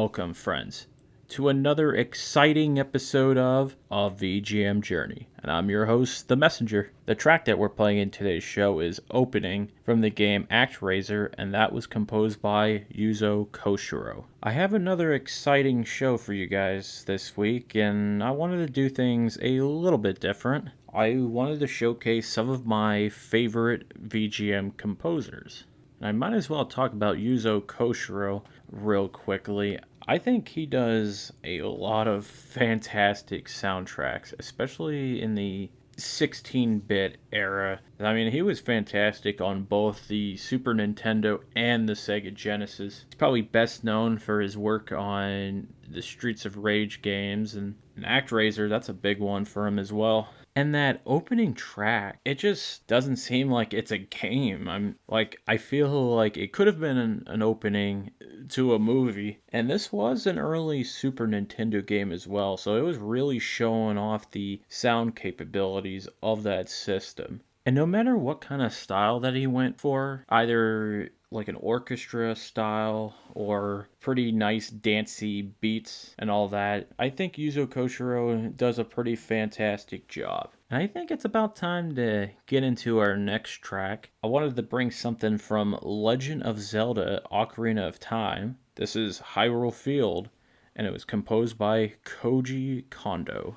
welcome, friends, to another exciting episode of A VGM Journey. And I'm your host, The Messenger. The track that we're playing in today's show is Opening from the game Actraiser, and that was composed by Yuzo Koshiro. I have another exciting show for you guys this week, and I wanted to do things a little bit different. I wanted to showcase some of my favorite VGM composers. And I might as well talk about Yuzo Koshiro real quickly. I think he does a lot of fantastic soundtracks, especially in the 16-bit era. I mean, he was fantastic on both the Super Nintendo and the Sega Genesis. He's probably best known for his work on the Streets of Rage games, and Actraiser, that's a big one for him as well. And that opening track, it just doesn't seem like it's a game. I feel like it could have been an opening to a movie. And this was an early Super Nintendo game as well, so it was really showing off the sound capabilities of that system. And no matter what kind of style that he went for, either like an orchestra style or pretty nice dancey beats and all that, I think Yuzo Koshiro does a pretty fantastic job. And I think it's about time to get into our next track. I wanted to bring something from Legend of Zelda Ocarina of Time. This is Hyrule Field, and it was composed by Koji Kondo.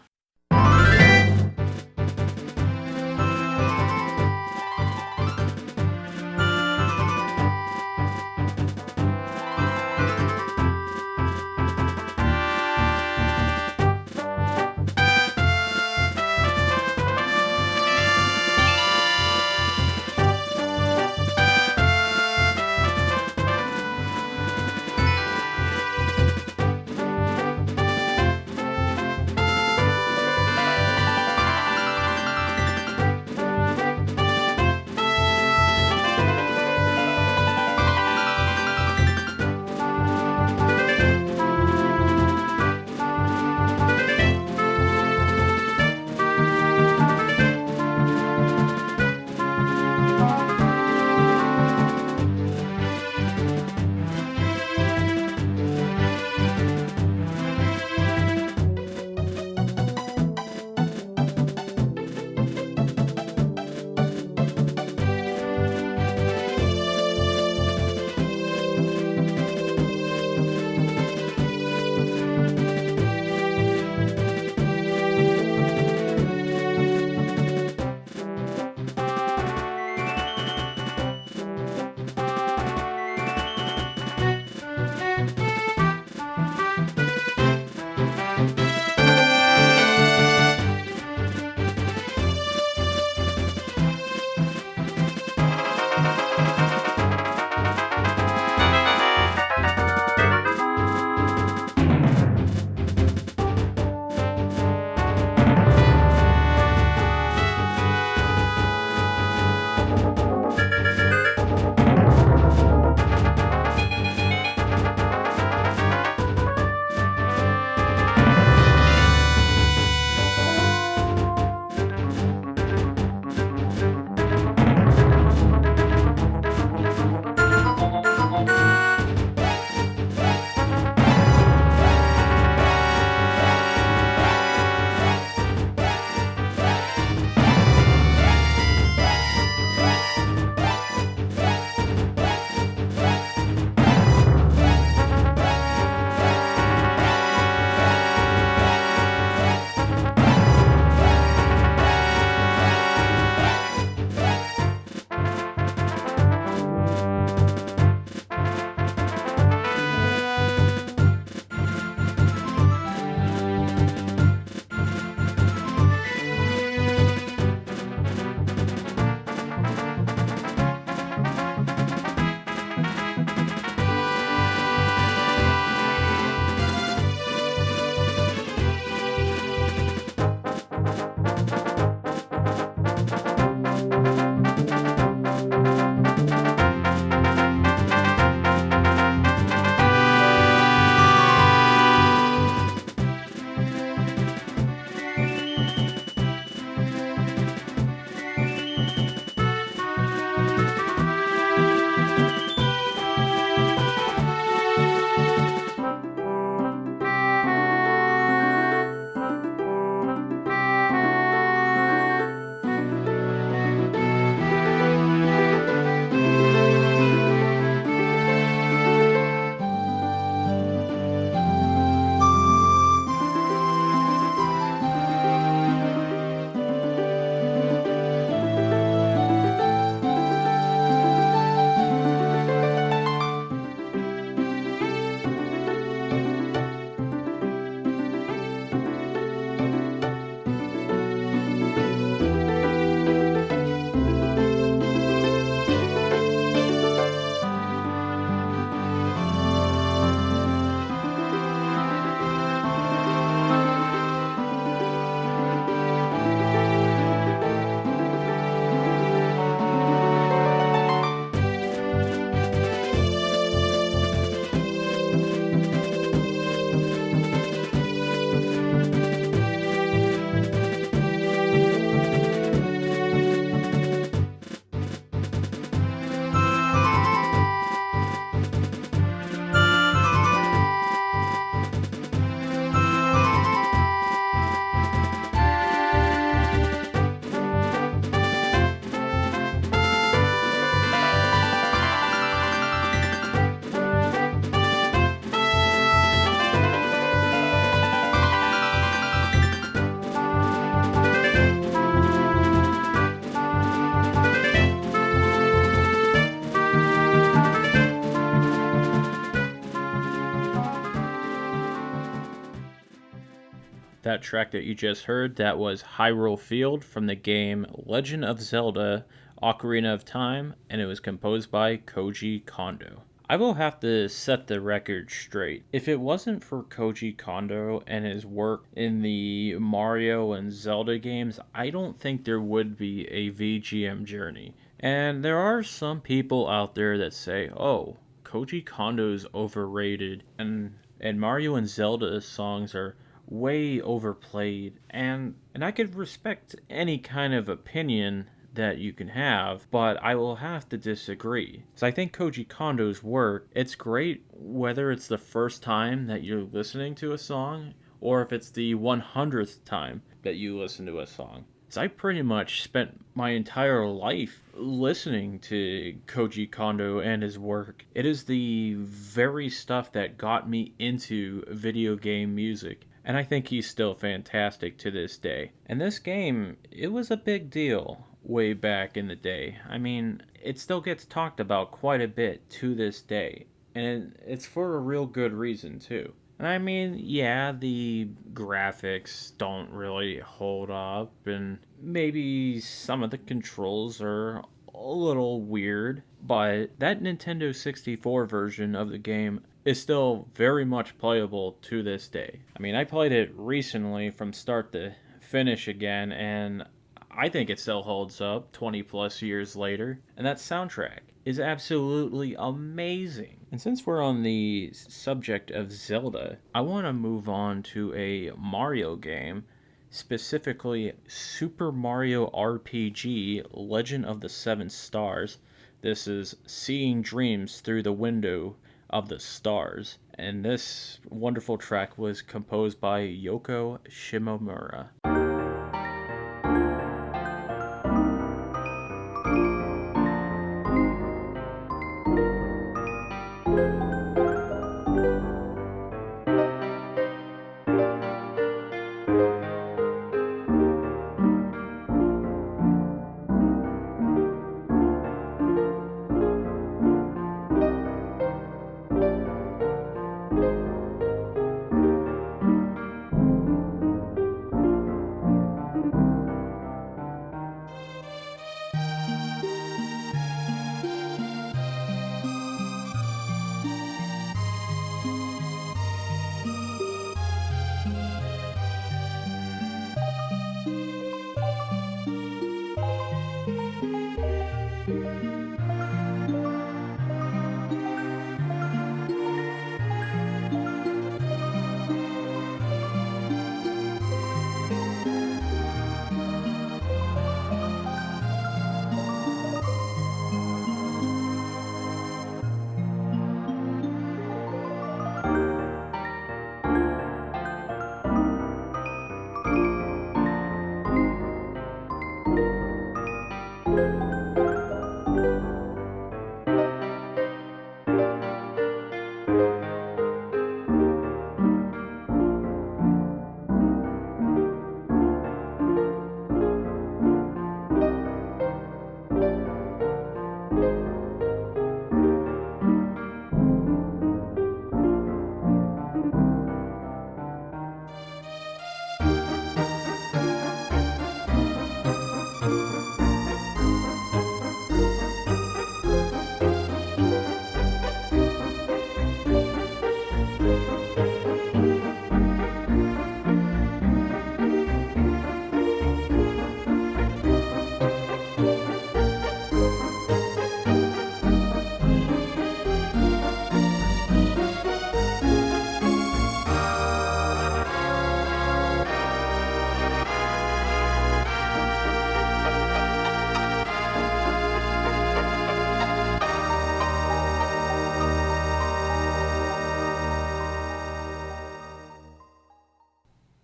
That track that you just heard, that was Hyrule Field from the game Legend of Zelda Ocarina of Time, and it was composed by Koji Kondo. I will have to set the record straight. If it wasn't for Koji Kondo and his work in the Mario and Zelda games, I don't think there would be a VGM journey. And there are some people out there that say, oh, Koji Kondo's overrated, and Mario and Zelda songs are way overplayed, and I could respect any kind of opinion that you can have, but I will have to disagree. So I think Koji Kondo's work, it's great whether it's the first time that you're listening to a song or if it's the 100th time that you listen to a song. So I pretty much spent my entire life listening to Koji Kondo and his work. It is the very stuff that got me into video game music, and I think he's still fantastic to this day. And this game, it was a big deal way back in the day. I mean, it still gets talked about quite a bit to this day, and it's for a real good reason too. And I mean, yeah, the graphics don't really hold up, and maybe some of the controls are a little weird, but that Nintendo 64 version of the game is still very much playable to this day. I mean, I played it recently from start to finish again, and I think it still holds up 20 plus years later. And that soundtrack is absolutely amazing. And since we're on the subject of Zelda, I want to move on to a Mario game, specifically Super Mario RPG Legend of the Seven Stars. This is Seeing Dreams Through the Window of the Stars. And this wonderful track was composed by Yoko Shimomura.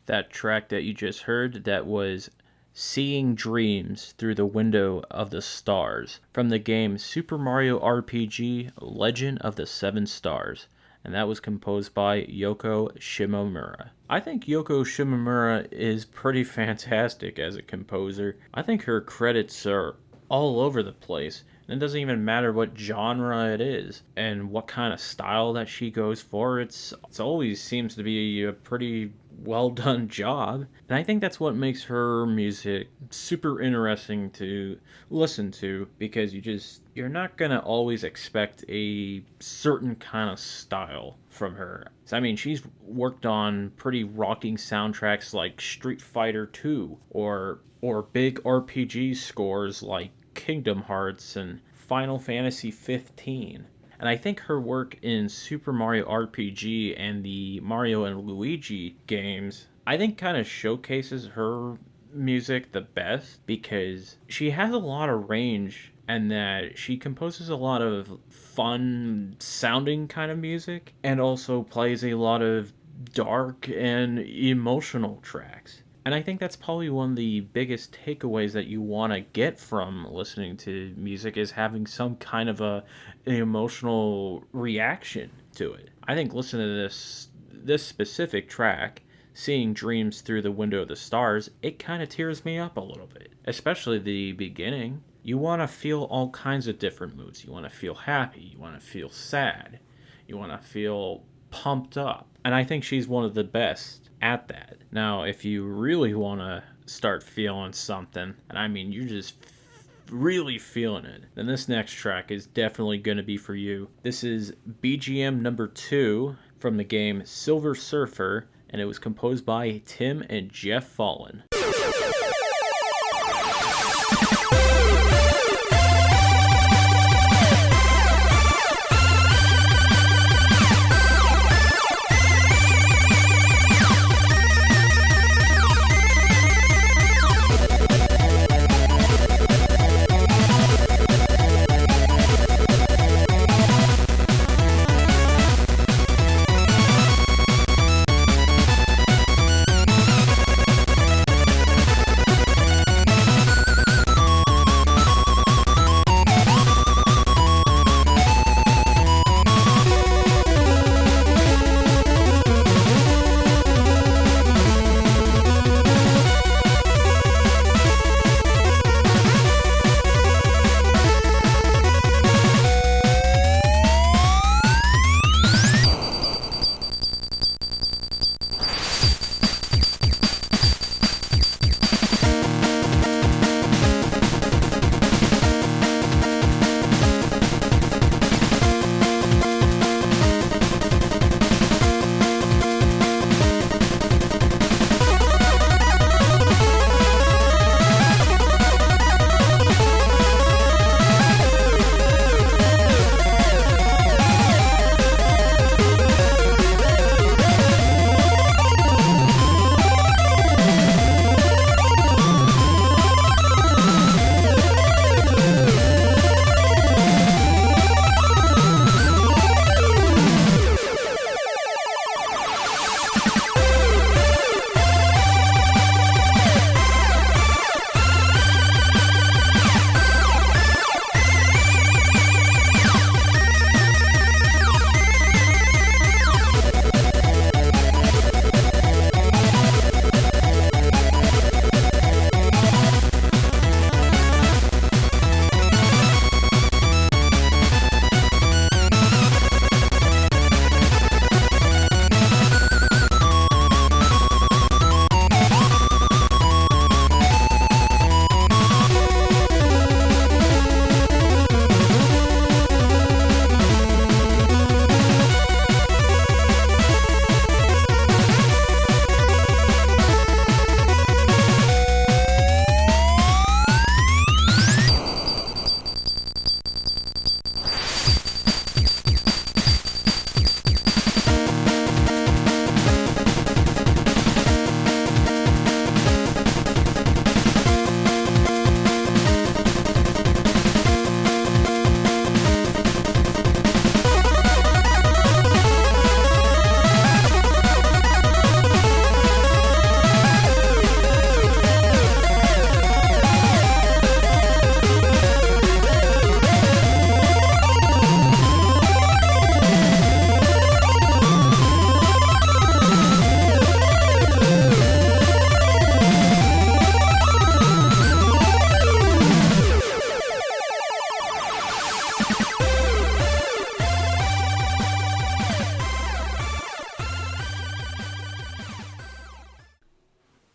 That track that you just heard, that was Seeing Dreams Through the Window of the Stars from the game Super Mario RPG Legend of the Seven Stars. And that was composed by Yoko Shimomura. I think Yoko Shimomura is pretty fantastic as a composer. I think her credits are all over the place. And it doesn't even matter what genre it is and what kind of style that she goes for. It's always seems to be a pretty well done job. And I think that's what makes her music super interesting to listen to, because you're not going to always expect a certain kind of style from her. So, I mean, she's worked on pretty rocking soundtracks like Street Fighter 2 or big RPG scores like Kingdom Hearts and Final Fantasy 15. And I think her work in Super Mario RPG and the Mario and Luigi games, I think kind of showcases her music the best, because she has a lot of range and that she composes a lot of fun sounding kind of music and also plays a lot of dark and emotional tracks. And I think that's probably one of the biggest takeaways that you want to get from listening to music, is having some kind of an emotional reaction to it. I think listening to this specific track, Seeing Dreams Through the Window of the Stars, it kind of tears me up a little bit, especially the beginning. You want to feel all kinds of different moods. You want to feel happy, you want to feel sad, you want to feel pumped up. And I think she's one of the best at that. Now, if you really want to start feeling something, and I mean you're just really feeling it, then this next track is definitely going to be for you. This is BGM number 2 from the game Silver Surfer, and it was composed by Tim and Geoff Follin.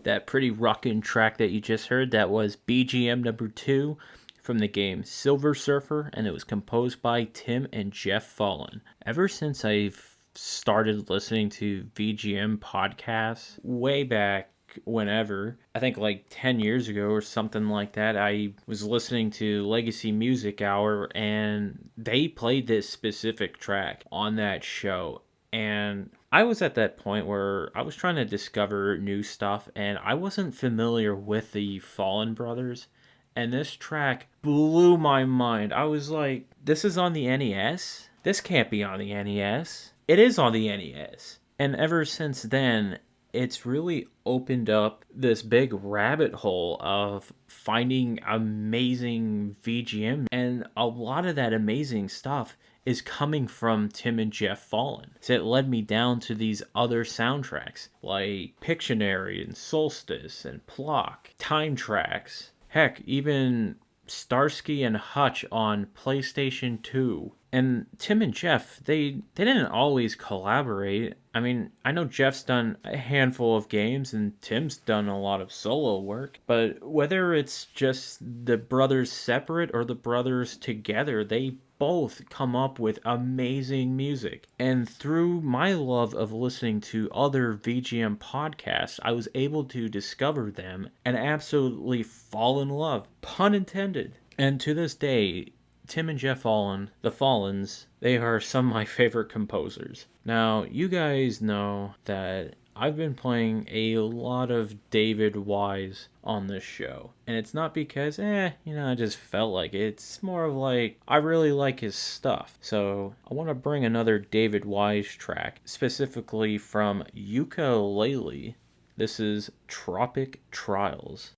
That pretty rockin' track that you just heard, that was BGM number 2 from the game Silver Surfer, and it was composed by Tim and Geoff Follin. Ever since I've started listening to VGM podcasts way back whenever, I think like 10 years ago or something like that, I was listening to Legacy Music Hour and they played this specific track on that show. And I was at that point where I was trying to discover new stuff and I wasn't familiar with the Fallen Brothers. And this track blew my mind. I was like, this is on the NES? This can't be on the NES. It is on the NES. And ever since then, it's really opened up this big rabbit hole of finding amazing VGM. And a lot of that amazing stuff is coming from Tim and Geoff Follin. So it led me down to these other soundtracks like Pictionary and Solstice and Plock, Time Tracks, heck, even Starsky and Hutch on PlayStation 2. And Tim and Geoff, they didn't always collaborate. I mean, I know Geoff's done a handful of games and Tim's done a lot of solo work, but whether it's just the brothers separate or the brothers together, they both come up with amazing music. And through my love of listening to other VGM podcasts, I was able to discover them and absolutely fall in love, pun intended. And to this day, Tim and Geoff Follin, the Follins, they are some of my favorite composers. Now, you guys know that I've been playing a lot of David Wise on this show. And it's not because, I just felt like it. It's more of like, I really like his stuff. So I want to bring another David Wise track, specifically from Yooka-Laylee. This is Tropic Trials.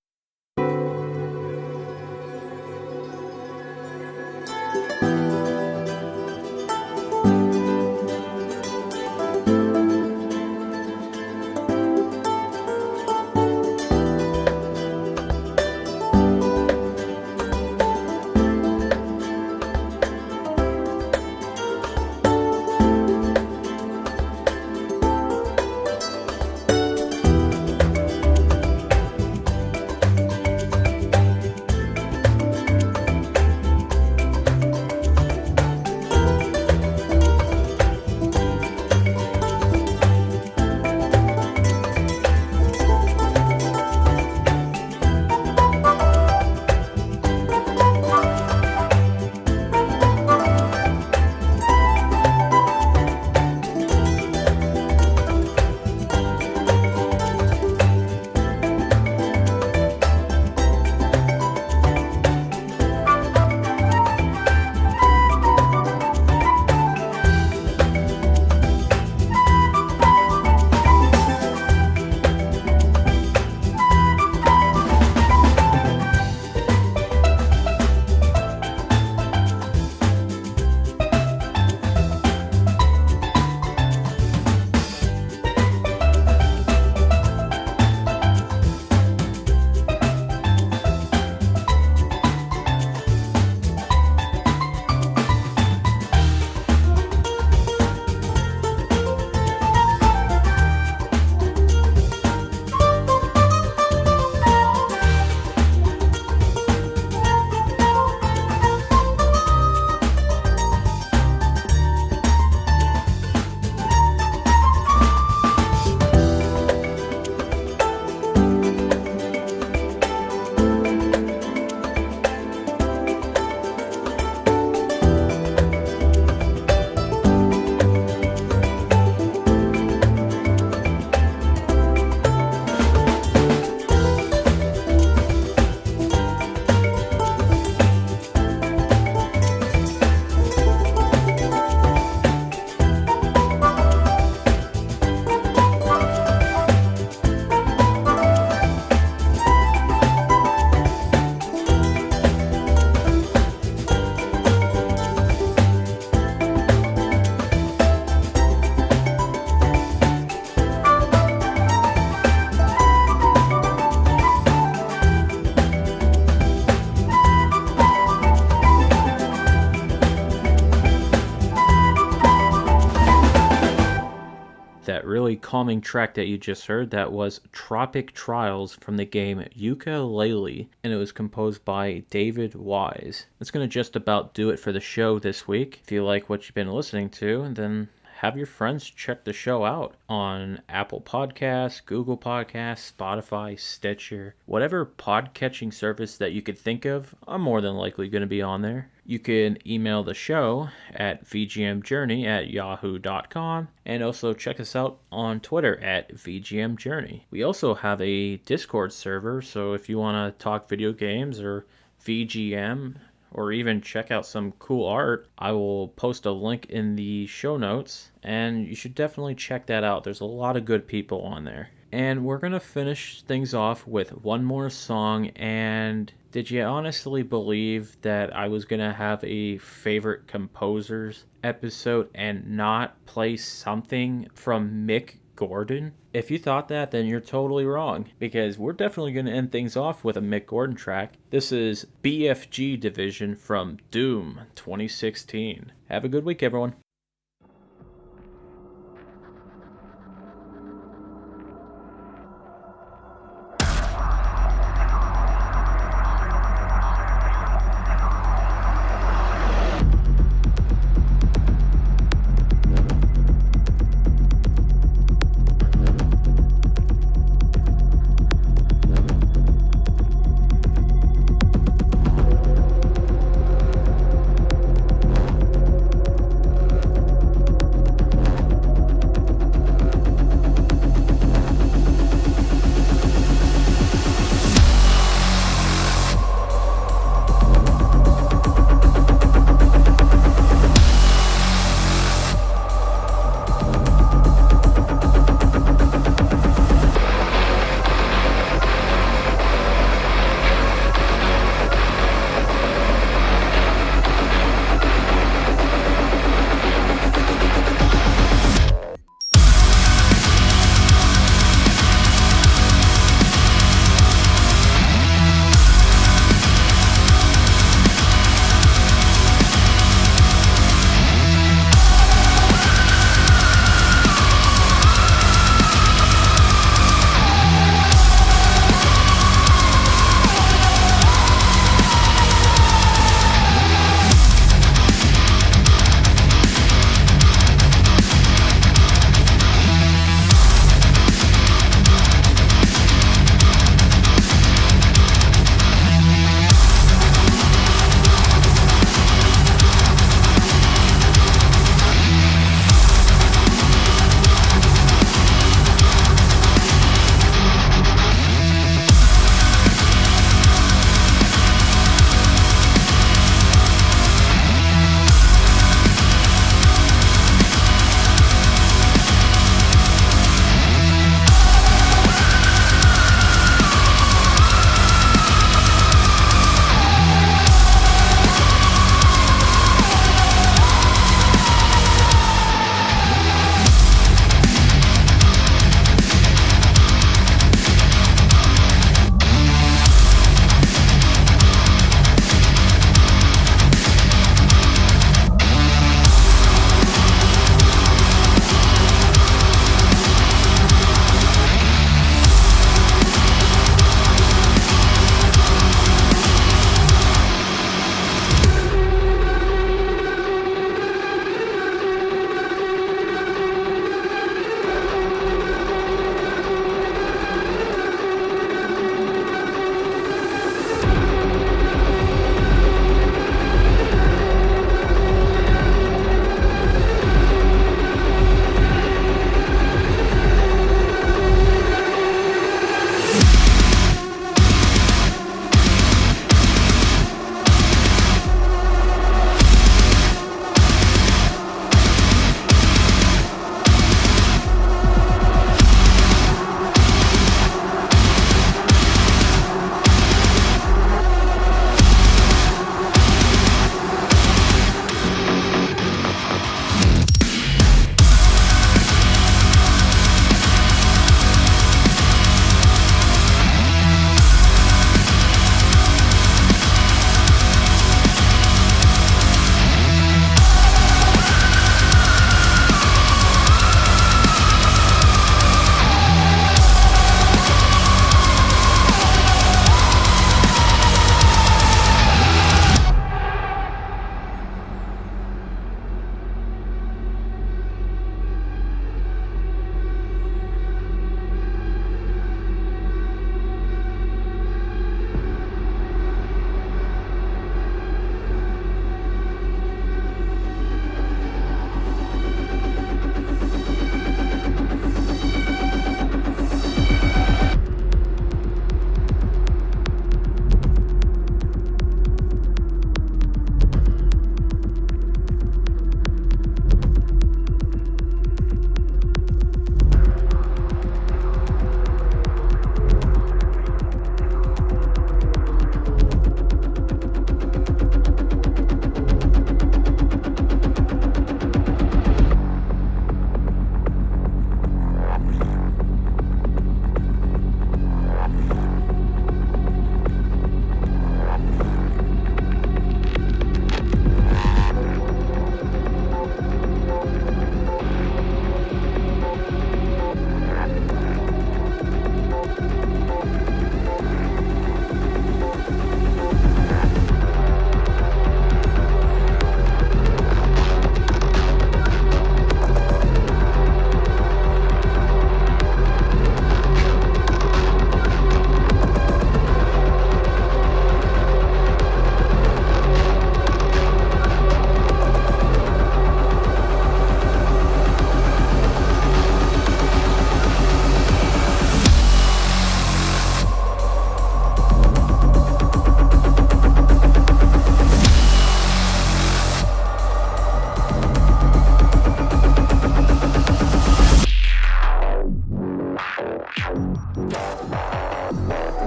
calming track that you just heard, that was Tropic Trials from the game Yooka-Laylee, and it was composed by David Wise. That's going to just about do it for the show this week. If you like what you've been listening to, then have your friends check the show out on Apple Podcasts, Google Podcasts, Spotify, Stitcher, whatever pod-catching service that you could think of. I'm more than likely going to be on there. You can email the show at vgmjourney@yahoo.com, and also check us out on Twitter at vgmjourney. We also have a Discord server, so if you want to talk video games or VGM, or even check out some cool art, I will post a link in the show notes, and you should definitely check that out. There's a lot of good people on there. And we're going to finish things off with one more song, and did you honestly believe that I was going to have a favorite composers episode and not play something from Mick Gordon? If you thought that, then you're totally wrong, because we're definitely going to end things off with a Mick Gordon track. This is BFG Division from Doom 2016. Have a good week, everyone.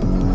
Yep.